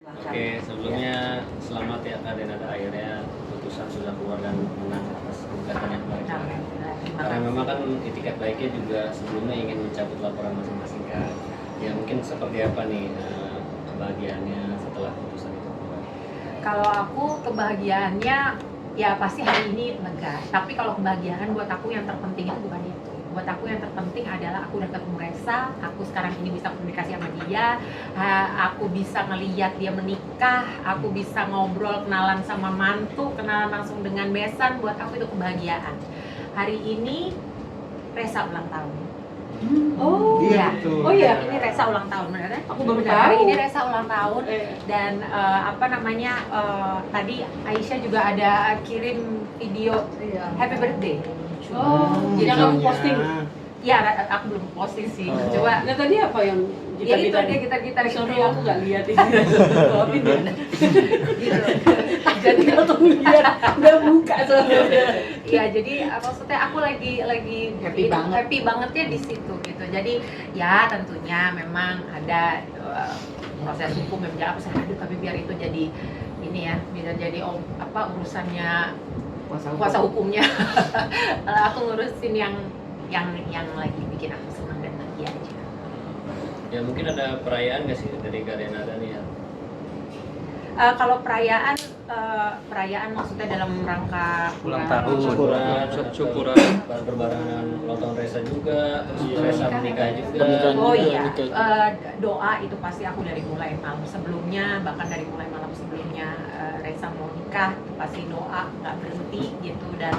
Oke, sebelumnya selamat ya Kak Denada, akhirnya putusan sudah keluar dan menang atas gugatan yang kemarin. Karena memang kan itikat baiknya juga sebelumnya ingin mencabut laporan masing-masing kan. Ya mungkin seperti apa nih kebahagiaannya setelah putusan itu keluar? Kalau aku kebahagiaannya ya pasti hari ini lega. Tapi kalau kebahagiaan buat aku yang terpenting itu bukan itu. Buat aku yang terpenting adalah aku udah ketemu Resa, aku sekarang ini bisa komunikasi sama dia, aku bisa ngeliat dia menikah, aku bisa ngobrol, kenalan sama mantu, kenalan langsung dengan besan. Buat aku itu kebahagiaan. Hari ini Resa ulang tahun. Oh iya, betul. oh iya, ini Resa ulang tahun, benar kan? Aku baru Hari tahu. ini Resa ulang tahun dan tadi Aisyah juga ada kirim video happy birthday. Oh, Jadi yang kamu posting. Ya, aku belum posting sih. Oh. Coba. Nah tadi apa yang Ya itu dia gitar Sorry itu. aku nggak lihat ini. Maafin ya. Gitu. Jadi aku lihat nggak buka soalnya. Iya, jadi maksudnya aku lagi happy banget ya di situ gitu. Jadi ya tentunya memang ada proses hukum yang berjalan. Aduh, tapi biar itu jadi ini ya, bisa jadi urusannya kuasa hukumnya. Aku ngurusin yang lagi bikin aku senang dan bahagia aja. Ya mungkin ada perayaan nggak sih dari Kak Denada nih ya? Kalau perayaan maksudnya dalam rangka ulang tahun, syukuran, berbarengan ulang tahun Resa juga, terus Resa menikah juga. Oh iya, doa itu pasti aku dari mulai malam sebelumnya, bahkan dari mulai malam sebelumnya Resa mau nikah, itu pasti doa nggak berhenti gitu. Dan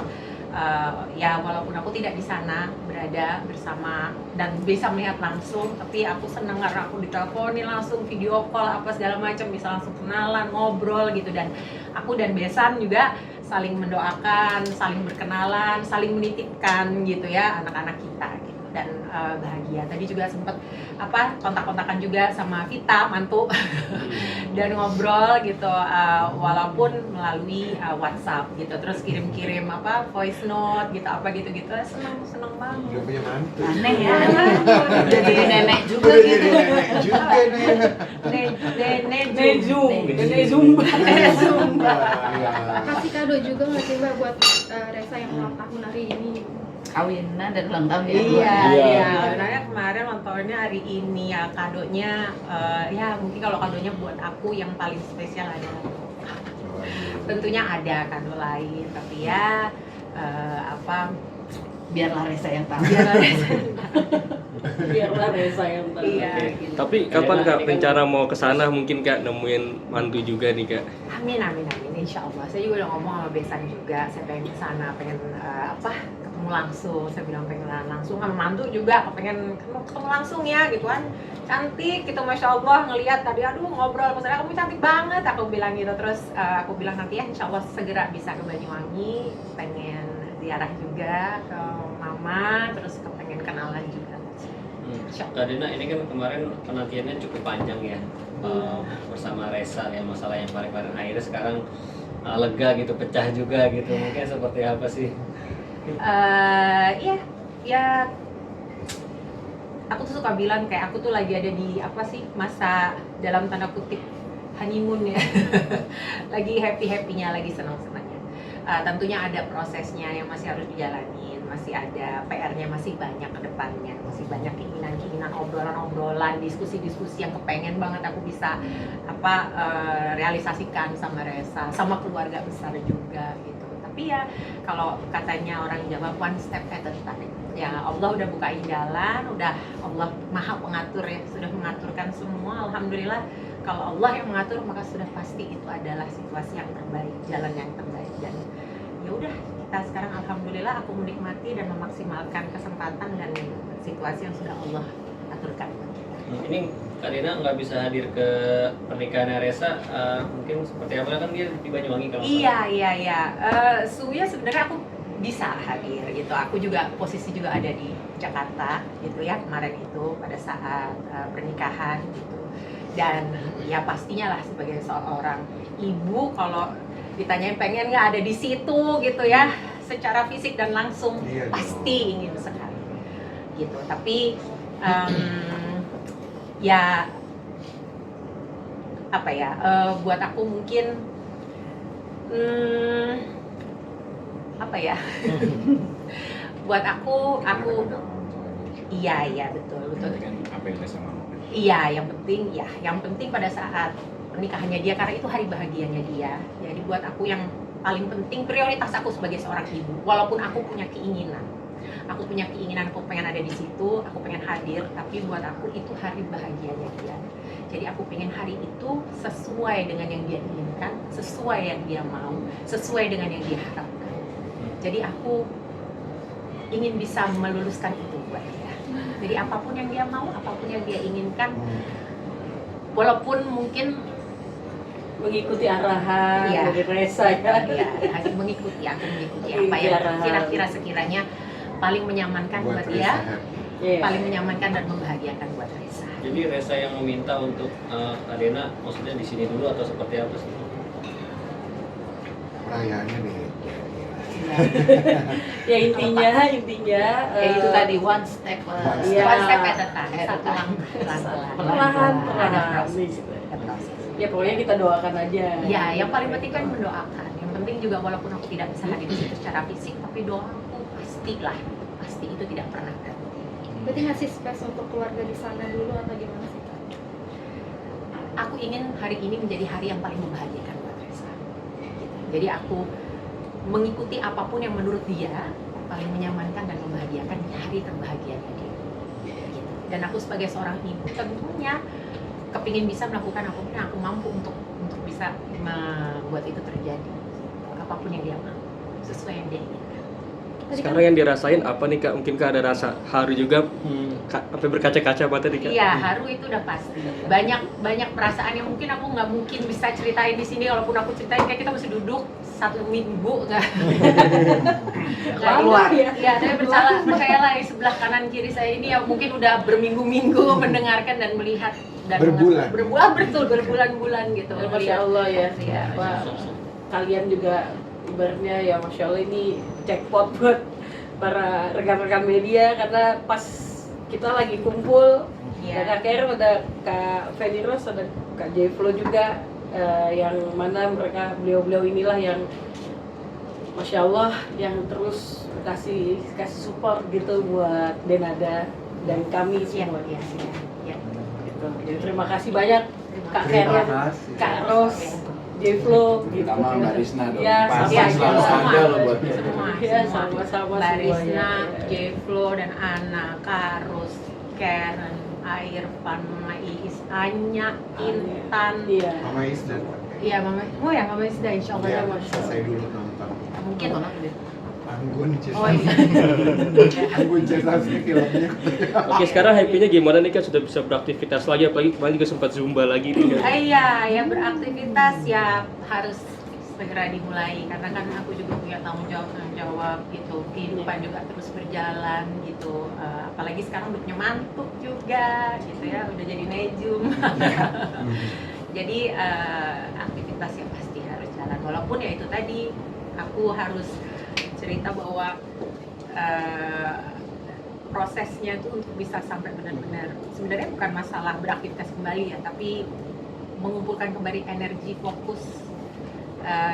ya walaupun aku tidak di sana berada bersama dan bisa melihat langsung, tapi aku senang karena aku diteleponin langsung, video call apa segala macam, bisa langsung kenalan, ngobrol gitu. Dan aku dan Besan juga saling mendoakan, saling berkenalan, saling menitipkan gitu ya anak-anak kita gitu. Dan bahagia. Tadi juga sempet kontak-kontakan juga sama Vita mantu dan ngobrol gitu, walaupun melalui WhatsApp gitu, terus kirim-kirim voice note gitu gitu seneng banget. Udah punya mantu. Aneh ya. Jadi nenek juga Udah gitu. jadi nenek juga nih. Zumba. Iya. Kasih kado juga nggak sih Mbak buat Resa yang ulang tahun hari ini? Kawinan dan ulang tahun ya. Iya. Sebenarnya kemarin ulang tahunnya hari ini ya, kadonya ya mungkin kalau kadonya buat aku yang paling spesial adalah tentunya ada kado lain, tapi ya Biarlah Resa yang tahu. biarlah Resa yang tahu. iya Oke. gitu. Tapi kapan Kak rencana mau ke sana, mungkin Kak nemuin mantu juga nih Kak? Amin insya Allah. Saya juga udah ngomong sama Besan juga, saya pengen kesana, pengen ketemu langsung. Saya bilang pengen langsung sama mantu juga, pengen ketemu langsung ya gitu kan. Cantik gitu, masya Allah, ngelihat tadi aduh ngobrol maksudnya kamu cantik banget, aku bilang gitu. Terus aku bilang nanti ya insya Allah segera bisa ke Banyuwangi, pengen ziarah juga ke mama, terus pengen kenalan juga. Kak Dena, ini kan kemarin penantiannya cukup panjang ya, bersama Resa ya, masalah yang kemarin akhirnya sekarang lega gitu, pecah juga gitu, mungkin seperti apa sih? Ya aku tuh suka bilang kayak aku tuh lagi ada di masa dalam tanda kutip honeymoon ya. Lagi happy-happynya, lagi senang-senangnya. Tentunya ada prosesnya yang masih harus dijalanin, masih ada PR-nya, masih banyak ke depannya, masih banyak keinginan-keinginan, obrolan-obrolan, diskusi-diskusi yang kepengen banget aku bisa realisasikan sama Resa, sama keluarga besar juga gitu. Tapi ya kalau katanya orang Jawa, one step at a time. Ya Allah udah bukain jalan, udah Allah maha pengatur ya, sudah mengaturkan semua. Alhamdulillah, kalau Allah yang mengatur maka sudah pasti itu adalah situasi yang terbaik, jalan yang terbaik. Dan ya udah, kita sekarang alhamdulillah aku menikmati dan memaksimalkan kesempatan dan situasi yang sudah Allah aturkan. Ini Kak Dena nggak bisa hadir ke pernikahan Resa, mungkin seperti apa, kan dia di Banyuwangi kalau Iya. Suya sebenarnya aku bisa hadir gitu. Aku juga posisi juga ada di Jakarta gitu ya kemarin itu pada saat pernikahan gitu. Dan ya pastinya lah sebagai seorang ibu kalau ditanyain pengen nggak ada di situ gitu ya, secara fisik dan langsung Iya, pasti ingin sekali gitu. Tapi ya apa ya? Buat aku mungkin apa ya? Buat aku iya betul. Kan apa yang Resa mau? Iya, yang penting pada saat pernikahannya dia, karena itu hari bahagianya dia. Jadi buat aku yang paling penting, prioritas aku sebagai seorang ibu, walaupun aku punya keinginan, aku pengen ada di situ, aku pengen hadir, tapi buat aku itu hari bahagianya dia. Jadi aku pengen hari itu sesuai dengan yang dia inginkan, sesuai yang dia mau, sesuai dengan yang dia harapkan. Jadi aku ingin bisa meluluskan itu buat dia. Jadi apapun yang dia mau, apapun yang dia inginkan, walaupun mungkin Mengikuti arahan Iya. dari Resa ya. aku mengikuti apa yang kira-kira sekiranya paling menyamankan buat dia, Iya. paling menyamankan dan membahagiakan buat Resa. Jadi Resa yang meminta untuk Adena maksudnya di sini dulu atau seperti apa sih? Perayaannya nih. Ya intinya Ya itu tadi one step Iya. at a time, satu langkah perlahan ada proses. gitu. Ada proses. Ya pokoknya kita doakan aja. Ya, yang paling penting kan mendoakan. Yang penting juga walaupun aku tidak bisa hadir di situ secara fisik, tapi doaku pasti itu tidak pernah berhenti. Berarti ngasih space untuk keluarga di sana dulu atau gimana sih Kak? Aku ingin hari ini menjadi hari yang paling membahagiakan buat Resa. Jadi aku mengikuti apapun yang menurut dia paling menyamankan dan membahagiakan di hari terbahagianya dia. Gitu. Dan aku sebagai seorang ibu tentunya kepingin bisa melakukan apapun yang aku mampu untuk bisa membuat itu terjadi. Apapun yang dia mau, sesuai yang dia inginkan. Sekarang yang dirasain apa nih Kak? Mungkin Kak ada rasa haru juga, apa berkaca-kaca mata nih Kak? Iya, haru itu udah pasti. Banyak perasaan yang mungkin aku nggak mungkin bisa ceritain di sini. Walaupun aku ceritain, kayak kita mesti duduk 1 minggu nggak keluar. Iya, tapi percayalah di sebelah kanan kiri saya ini ya mungkin udah berminggu-minggu mendengarkan dan melihat dan berbulan-bulan gitu. Ya, Masya Allah ya. Iya. Pak, kalian juga ibaratnya ya Masya Allah ini jackpot buat para rekan-rekan media, karena pas kita lagi kumpul Iya. ada Kak Karen, ada Kak Feniros, ada Kak Jeflo juga, yang mana mereka beliau-beliau inilah yang Masya Allah yang terus kasih support gitu buat Denada dan kami Iya, semua. iya, iya. Gitu. Jadi terima kasih banyak Kak Terima Karen, kasih. Kak Ros, Jeflo, Terutama Mbak Risna dong. Ya, Pasti iya, selalu semua. ada loh buat dia. Semua. Ya, sama-sama Mbak Risna, semuanya. Jeflo dan Ana, Karus, Karen, Irfan, Mama Iis, Anya, Intan. Iya. Mama Isdan. Iya, Mama. Oh ya, Mama Isda, insya Allah Iya, ya, Masya selesai Allah. dulu nonton. Mungkin. Anggun C. Oh iya. Anggun C. Sasmi filmnya. Oke, sekarang happy-nya gimana nih Kak? Sudah bisa beraktivitas lagi, apalagi kemarin juga sempat Zumba lagi nih Kak. Iya, ya beraktivitas ya harus segera dimulai karena kan aku juga punya tanggung jawab gitu, kehidupan juga terus berjalan gitu. Apalagi sekarang udah punya mantu juga gitu ya, udah jadi nejum. Jadi aktivitas yang pasti harus jalan, walaupun ya itu tadi aku harus cerita bahwa prosesnya itu untuk bisa sampai benar-benar sebenarnya bukan masalah beraktivitas kembali ya, tapi mengumpulkan kembali energi, fokus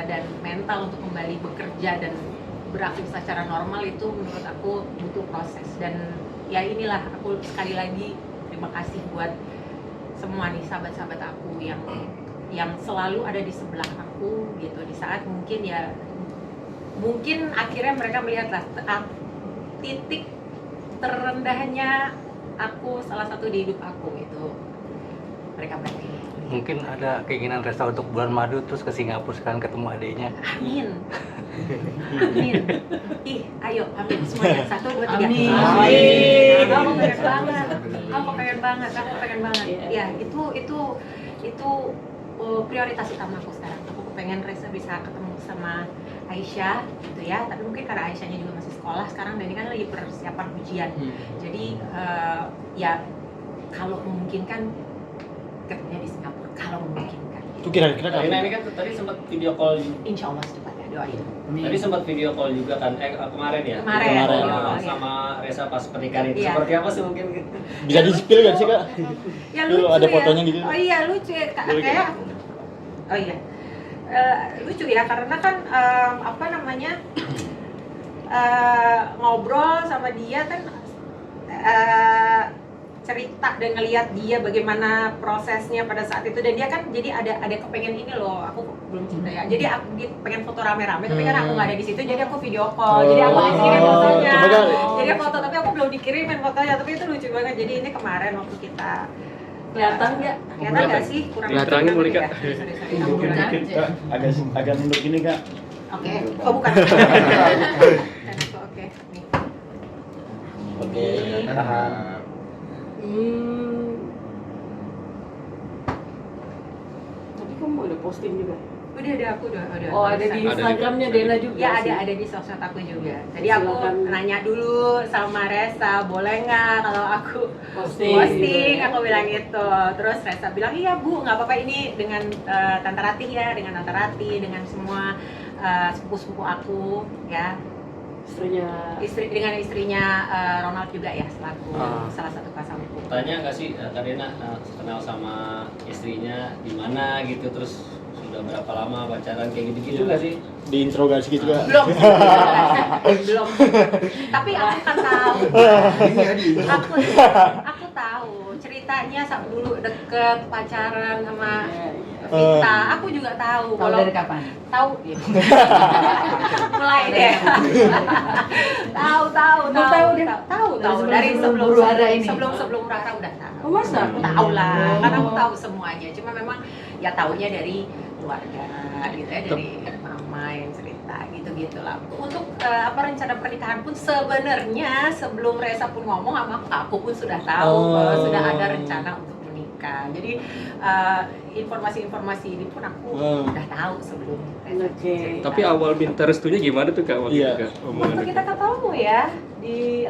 dan mental untuk kembali bekerja dan beraktivitas secara normal itu menurut aku butuh proses. Dan ya inilah aku sekali lagi terima kasih buat semua nih sahabat-sahabat aku yang selalu ada di sebelah aku gitu di saat mungkin akhirnya mereka melihatlah titik terendahnya aku, salah satu di hidup aku itu mereka berarti. Mungkin ada keinginan Resa untuk bulan madu terus ke Singapura sekarang ketemu adiknya. Amin. Ih, ayo amin semuanya. 1, 2, 3. Amin. Amin. Aku pengen banget. Ya, itu prioritas utama aku sekarang. Aku pengen Resa bisa ketemu sama Aisyah gitu ya. Tapi mungkin karena Aisyahnya juga masih sekolah sekarang dan ini kan lagi persiapan ujian. Jadi ya kalau memungkinkan ketemunya di Singapura kalau memungkinkan. Itu kira-kira Karina ini kan tadi sempat video call, Insya Allah secepatnya doain. tadi sempat video call juga kan, kemarin ya? Kemarin. Video call Oh, sama Resa pas pernikahan itu. Iya. Seperti apa sih mungkin? bisa di-spill gak sih Kak? Ya Dulu lucu ada ya. fotonya gitu. Oh iya lucu ya. Boleh, Kayak Oh iya. Lucu ya karena kan apa namanya ngobrol sama dia kan cerita dan ngelihat dia bagaimana prosesnya pada saat itu, dan dia kan jadi ada kepengen ini loh, aku belum cerita ya, jadi dia pengen foto rame-rame tapi kan aku nggak ada di situ, jadi aku video call, jadi aku dikirim fotonya, jadi foto tapi aku belum dikirimin fotonya, tapi itu lucu banget. Jadi ini kemarin waktu kita Kelihatan nggak? kelihatan nggak sih kurang Kelihatan nggak, lebih Monica? ya? Sorry, aku Mungkin kurang. dikit Kak, agak nunduk gini Kak. Oke, oh bukan. Dan aku oke nih. Oke, tahan. Tapi kamu udah posting juga? Udah aku udah. Oh, ada di tulisan. Instagramnya Dena juga? Ya sih? ada di sosmed aku juga. Jadi aku Silakan. nanya dulu sama Resa, boleh nggak kalau aku Posting. posting? Aku bilang gitu. Terus Resa bilang iya Bu, nggak apa-apa, ini dengan Tante Ratih ya, dengan Tante Ratih, dengan semua sepupu-sepupu aku ya. Dengan istrinya Ronald juga ya, selaku salah satu pasanganku. Tanya nggak sih Kak Dena kenal sama istrinya di mana gitu, terus sudah berapa lama pacaran kayak gitu-gitu nggak sih? Diinterogasi gitu Kak. Belum. Belum. Tapi aku kan tahu. Aku tahu ceritanya dulu deket pacaran sama Vita. Aku juga tahu. Tahu dari kapan? Tahu gitu. Mulai deh. Tahu dari sebelum Hara ini. sebelum Rara udah tahu. Oh, masa? Aku tahu lah, karena aku tahu semuanya. Cuma memang ya taunya dari keluarga gitu ya, dari mama yang cerita gitu lah. Untuk apa rencana pernikahan pun sebenarnya sebelum Resa pun ngomong sama aku pun sudah tahu bahwa sudah ada rencana untuk menikah. Jadi informasi-informasi ini pun aku udah tahu sebelum Resa cerita. Tapi awal minta restunya gimana tuh Kak waktu itu Kak? waktu kita ketemu ya di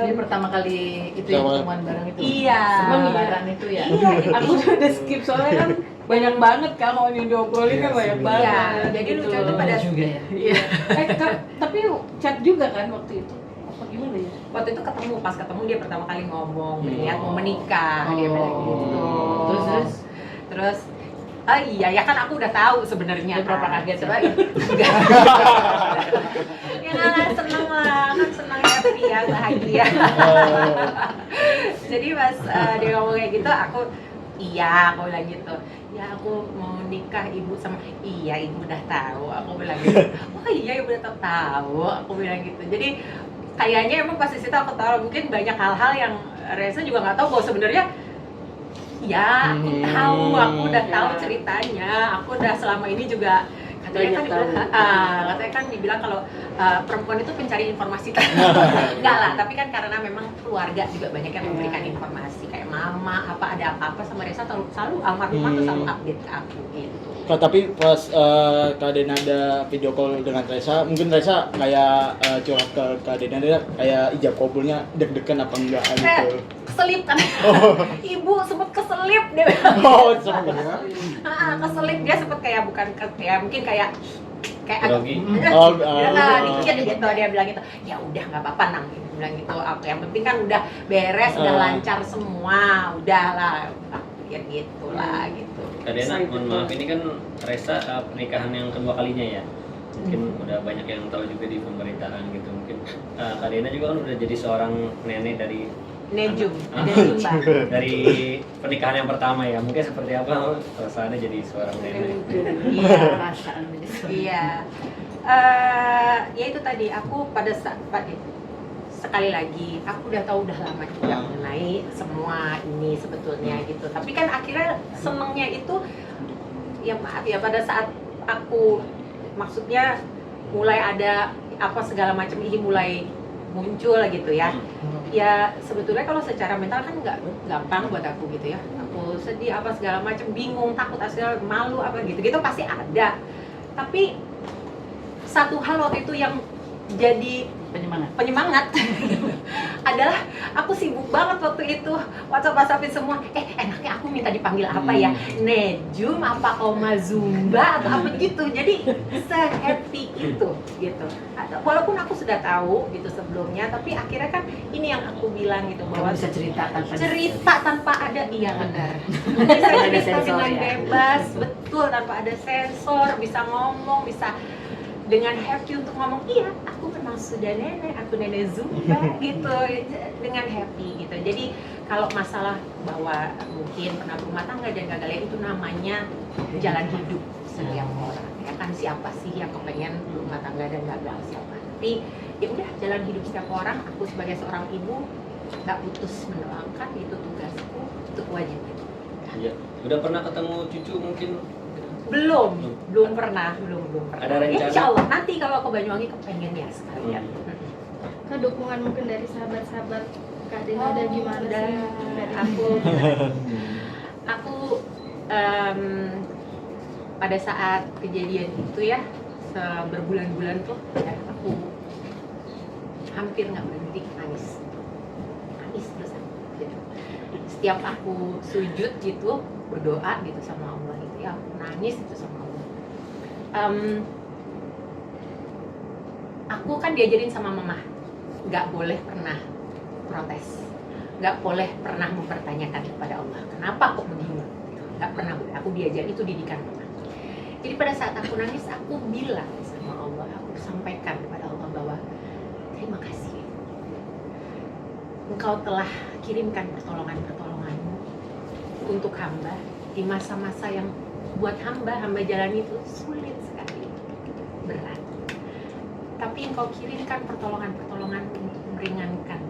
Ini pertama kali itu ya pertemuan bareng itu. Iya. Sebelum lebaran itu ya. Iya, Aku udah skip soalnya kan banyak banget kan kalau yang diobrolin kan banyak banget. Iya, jadi lucu itu pada juga ya. Iya. Tapi chat juga kan waktu itu. Apa gimana ya? Waktu itu pas ketemu dia pertama kali ngomong berniat mau menikah, dia bilang gitu. Terus iya ya kan aku udah tahu sebenarnya. Dia berapa kaget ya? Enggak. Ya kan seneng lah, kan seneng happy ya, bahagia. Jadi pas dia ngomong kayak gitu, aku bilang gitu. Ya aku mau nikah ibu sama ibu udah tahu. Aku bilang gitu. Oh iya ibu udah tahu. Aku bilang gitu. Jadi kayaknya emang pas di situ aku tahu mungkin banyak hal-hal yang Reza juga nggak tahu bahwa sebenarnya ya aku tahu, aku udah tahu ceritanya. Aku udah selama ini juga katanya kan dibilang kalau perempuan itu pencari informasi. Enggak lah, tapi kan karena memang keluarga juga banyak yang memberikan informasi kayak mama ada apa-apa sama Reza selalu almarhumah tuh selalu update ke aku gitu. Kak, tapi pas Kak Dena ada video call dengan Reza, mungkin Reza kayak curhat ke Kak Dena, dia kayak ijab kabulnya deg-degan apa enggak gitu. Keselip kan. Ibu sempet keselip dia. Oh, sama ya. Keselip dia sempet kayak bukan mungkin kayak Grogi. dikit gitu dia bilang gitu. Ya udah nggak apa-apa Nang, dia bilang gitu. Yang penting kan udah beres, udah lancar semua, udahlah. Aku pikir gitulah gitu. Kak Dena, mohon maaf ini kan Resa pernikahan yang kedua kalinya ya. Mungkin udah banyak yang tahu juga di pemberitaan gitu. Mungkin Kak Dena juga kan udah jadi seorang nenek dari Nejum, dari pernikahan yang pertama ya. Mungkin seperti apa perasaannya jadi seorang nenek? Iya. Perasaan Iya. Ya itu tadi aku pada saat sekali lagi aku udah tahu udah lama juga mengenai semua ini sebetulnya gitu. Tapi kan akhirnya senengnya itu ya maaf ya pada saat aku maksudnya mulai ada apa segala macam ini mulai muncul gitu ya. Ya sebetulnya kalau secara mental kan nggak gampang buat aku gitu ya. Aku sedih apa segala macam, bingung, takut, asal malu apa gitu pasti ada. Tapi satu hal waktu itu yang jadi penyemangat adalah aku sibuk banget waktu itu WhatsApp-WhatsAppin semua. Enaknya aku minta dipanggil apa ya? Nejum apa Oma Zumba atau apa gitu. Jadi se-happy itu gitu. Walaupun aku sudah tahu gitu sebelumnya, tapi akhirnya kan ini yang aku bilang gitu bahwa bisa cerita tanpa ada iya benar. Bisa Ada cerita sensor, dengan ya. bebas, betul, tanpa ada sensor, bisa ngomong, bisa dengan happy untuk ngomong, iya aku memang sudah nenek, aku nenek Zumba gitu, dengan happy gitu. Jadi kalau masalah bahwa mungkin pernah berumah tangga dan gagalnya itu namanya jalan hidup setiap orang, ya kan siapa sih yang kepengen berumah tangga dan gagal, siapa? Tapi ya udah jalan hidup setiap orang. Aku sebagai seorang ibu nggak putus mendoakan, itu tugasku, itu kewajiban. Iya. Udah pernah ketemu cucu mungkin? Belum pernah. Ada rencana? Insya Allah nanti kalau ke Banyuwangi kepengen ya sekalian. Kak, dukungan mungkin dari sahabat-sahabat Kak Dena ada gimana dan sih? Dari aku pada saat kejadian itu ya berbulan-bulan tuh ya, aku hampir nggak berhenti nangis terus gitu. Setiap aku sujud gitu berdoa gitu sama Allah gitu ya, aku nangis itu sama Allah. Aku kan diajarin sama mama nggak boleh pernah protes, nggak boleh pernah mempertanyakan kepada Allah kenapa kok begini, nggak pernah boleh. Aku diajar, itu didikan mama. Jadi pada saat aku nangis, aku bilang sama Allah, aku sampaikan kepada Allah bahwa terima kasih, Engkau telah kirimkan pertolongan-pertolonganmu untuk hamba di masa-masa yang buat hamba jalani itu sulit sekali, berat. Tapi Engkau kirimkan pertolongan-pertolongan untuk meringankan,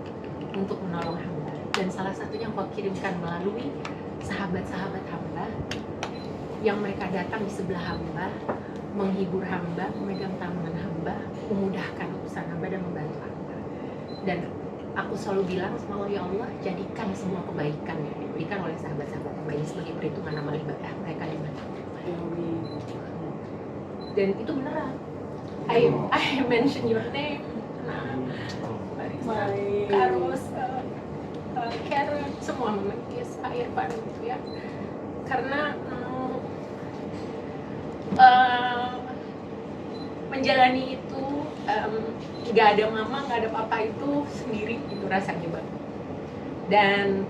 untuk menolong hamba. Dan salah satunya Engkau kirimkan melalui sahabat-sahabat hamba yang mereka datang di sebelah hamba, menghibur hamba, memegang tangan hamba, memudahkan urusan hamba dan membantu hamba. Dan aku selalu bilang sama Allah, ya Allah, jadikan semua kebaikan yang diberikan oleh sahabat-sahabat hamba ini sebagai perhitungan amal ibadah mereka di mana. Dan itu beneran. I mention your name. Karus, Karen, semua memikis Irfan gitu ya. Karena menjalani itu nggak ada mama, nggak ada papa itu sendiri itu rasanya Bang. Dan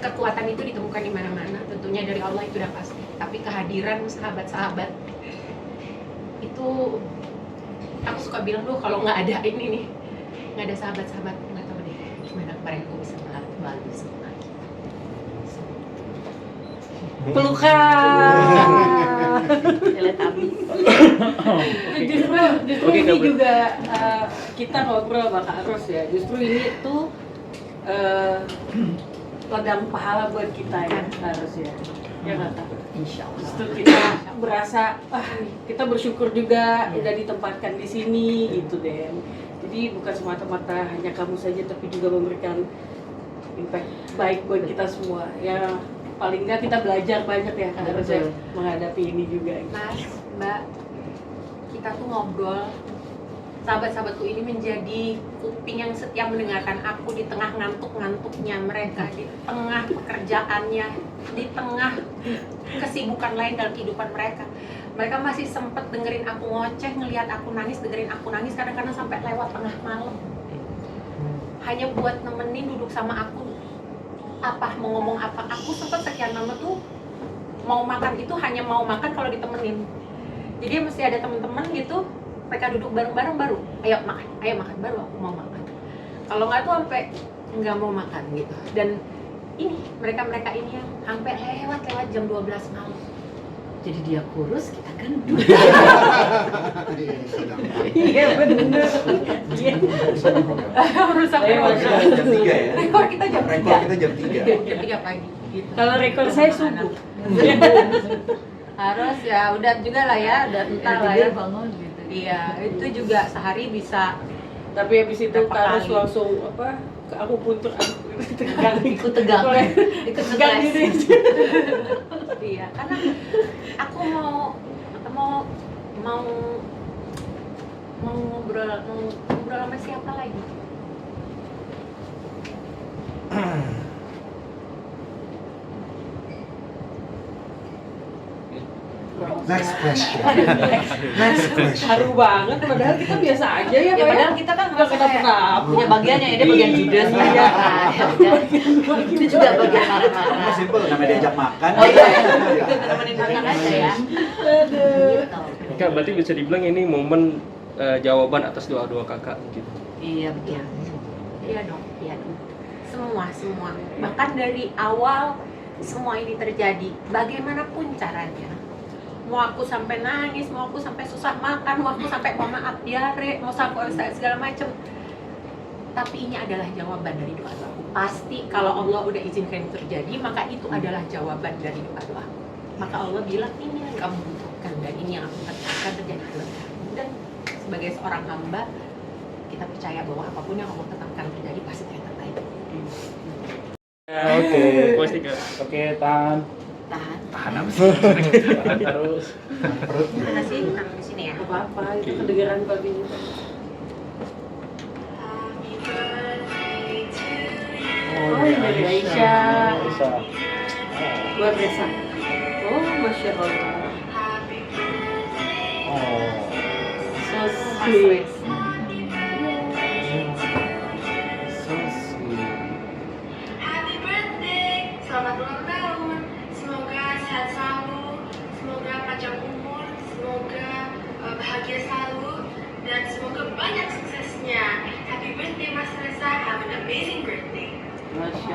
kekuatan itu ditemukan di mana-mana, tentunya dari Allah itu udah pasti. Tapi kehadiran sahabat-sahabat itu, aku suka bilang loh, kalau nggak ada ini nih, nggak ada sahabat-sahabat, nggak tahu deh gimana kemarin aku bisa melalui semua kita. Pelukan. Justru Oke, ini Kak, Bro. juga kita ngobrol sama Kak Ros ya. Justru ini tuh ladang pahala buat kita ya, harus ya. Ya nggak Kak? Insya Allah. Justru kita berasa kita bersyukur juga udah ditempatkan di sini gitu deh. Jadi bukan semata-mata hanya kamu saja, tapi juga memberikan impact baik buat kita semua. Ya paling nggak kita belajar banyak ya Kak Ros ya, menghadapi ini juga. Mas, Mbak, kita tuh ngobrol, sahabat-sahabatku ini menjadi kuping yang setia mendengarkan aku di tengah ngantuk-ngantuknya mereka, di tengah pekerjaannya, di tengah kesibukan lain dalam kehidupan mereka. Mereka masih sempet dengerin aku ngoceh, ngelihat aku nangis, dengerin aku nangis, kadang-kadang sampai lewat tengah malam. Hanya buat nemenin duduk sama aku, apa mau ngomong apa. Aku sempet sekian lama tuh mau makan itu hanya mau makan kalau ditemenin. Jadi mesti ada teman-teman gitu, mereka duduk bareng-bareng baru ayo makan baru aku mau makan. Kalau nggak tuh sampai nggak mau makan gitu. Dan ini mereka ini yang sampai lewat jam 12 malam. Jadi dia kurus, kita gendut. Iya bener. Harus sampai Jam 3 ya. rekor kita jam 3. Rekor kita jam 3. Jam 3 pagi. Gitu. Kalau rekor saya subuh. Harus ya, udah juga lah ya, udah entar lah ya. bangun gitu. Iya, itu juga sehari bisa. Tapi habis itu Berapa harus kali? langsung ke aku puntur tegang. Ikut tegang. Ikut Tegang stres. gitu. Iya, karena aku mau mau ngobrol sama siapa lagi? Next question. Next question. Haru banget, padahal kita biasa aja ya, Ya Pak. padahal kita kan nggak kenapa-napa. punya bagiannya, dia bagian judes Iya. ya. Itu juga bagian Karena marah-marah. simpel, namanya diajak makan. Oh iya, kita nemenin makan aja ya. Gitu. Kak, berarti bisa dibilang ini momen jawaban atas doa-doa kakak gitu. Iya betul. Iya dong, iya dong. Semua. Bahkan dari awal semua ini terjadi, bagaimanapun caranya. Mau aku sampai nangis, mau aku sampai susah makan, mau aku sampai mau maaf diare, mau sampai segala macem. Tapi ini adalah jawaban dari doa-doa. Pasti kalau Allah udah izinkan itu terjadi, maka itu adalah jawaban dari doa-doa. Maka Allah bilang ini yang kamu butuhkan dan ini yang akan terjadi dalam kamu. Dan sebagai seorang hamba, kita percaya bahwa apapun yang Allah tetapkan terjadi pasti yang terbaik. Oke, pasti Kak. Oke, tahan. Tahan. Tahan apa sih? Terus. Mana sih? Tahan di sini ya. Apa-apa, itu kedengeran babinya. Oh, ini dari Aisyah. Bisa. Buat Resa. Oh, Masya Allah. Oh. So sweet. So sweet. Happy birthday, selamat ulang tahun. Semoga sehat selalu, semoga panjang umur, semoga bahagia selalu, dan semoga banyak suksesnya. Happy birthday Mas Reza, have an amazing birthday. Masya